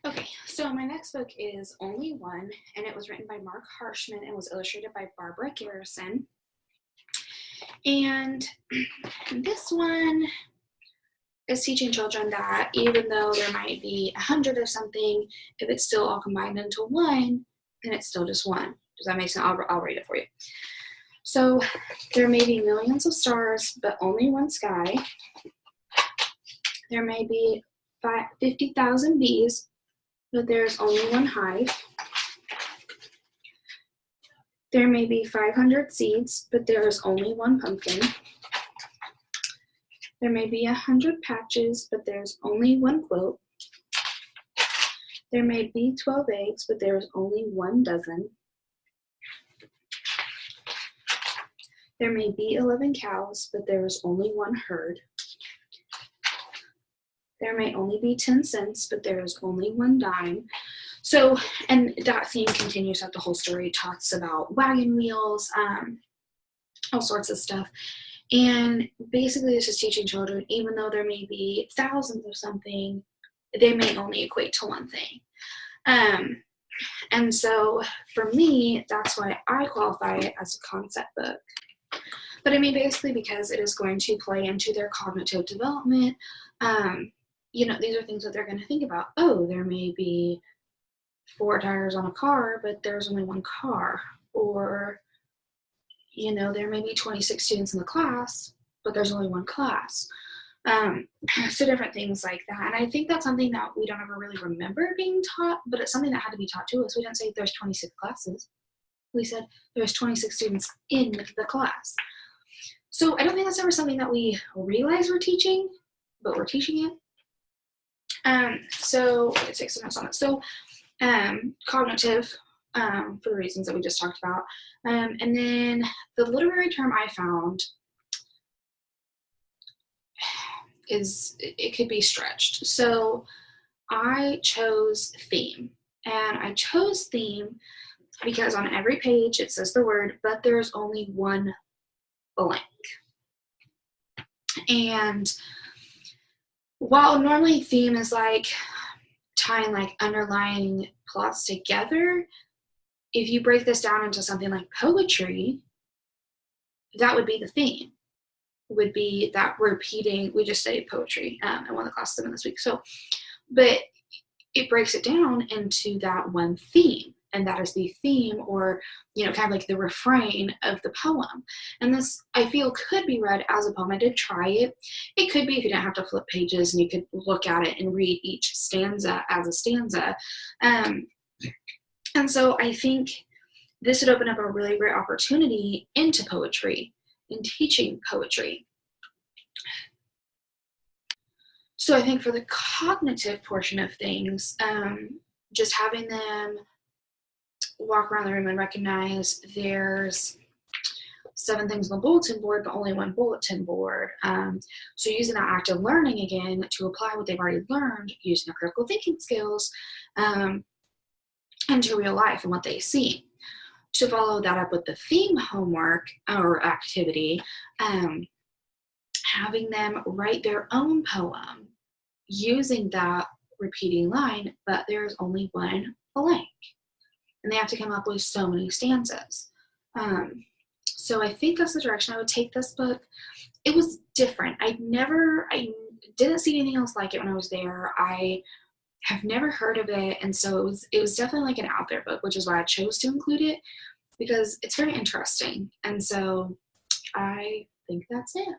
Okay, so my next book is Only One, and it was written by Mark Harshman and was illustrated by Barbara Garrison. And this one is teaching children that even though there might be 100 of something, if it's still all combined into one, then it's still just one. Does that make sense? I'll read it for you. So there may be millions of stars, but only one sky. There may be 50,000 bees, but there's only one hive. There may be 500 seeds, but there is only one pumpkin. There may be 100 patches, but there's only one quilt. There may be 12 eggs, but there is only 1 dozen. There may be 11 cows, but there is only 1 herd. There may only be 10 cents, but there is only 1 dime. So, and that theme continues throughout the whole story. It talks about wagon wheels, all sorts of stuff. And basically this is teaching children, even though there may be thousands of something, they may only equate to one thing. And so for me, that's why I qualify it as a concept book. But I mean, basically because it is going to play into their cognitive development. You know, these are things that they're going to think about. Oh, there may be 4 tires on a car, but there's only 1 car. Or, you know, there may be 26 students in the class, but there's only 1 class. So different things like that. And I think that's something that we don't ever really remember being taught, but it's something that had to be taught to us. We didn't say there's 26 classes. We said there's 26 students in the class. So I don't think that's ever something that we realize we're teaching, but we're teaching it. So let's take some notes on it. So cognitive, for the reasons that we just talked about. And then the literary term I found is, it could be stretched. So I chose theme, and I chose theme because on every page it says the word, but there's only 1 blank. And while normally theme is like tying like underlying plots together, if you break this down into something like poetry, that would be the theme. Would be that repeating. We just studied poetry in one of the classes this week. So, but it breaks it down into that one theme, and that is the theme, or, you know, kind of like the refrain of the poem. And this, I feel, could be read as a poem. I did try it. It could be if you didn't have to flip pages and you could look at it and read each stanza as a stanza. And so I think this would open up a really great opportunity into poetry, in teaching poetry. So I think for the cognitive portion of things, just having them walk around the room and recognize there's 7 things on the bulletin board, but only 1 bulletin board. So using that active learning again to apply what they've already learned using their critical thinking skills into real life and what they see. To follow that up with the theme homework or activity, having them write their own poem using that repeating line, but there's only 1 blank. And they have to come up with so many stanzas. So I think that's the direction I would take this book. It was different. I didn't see anything else like it when I was there. I have never heard of it. And so it was definitely like an out there book, which is why I chose to include it, because it's very interesting. And so I think that's it.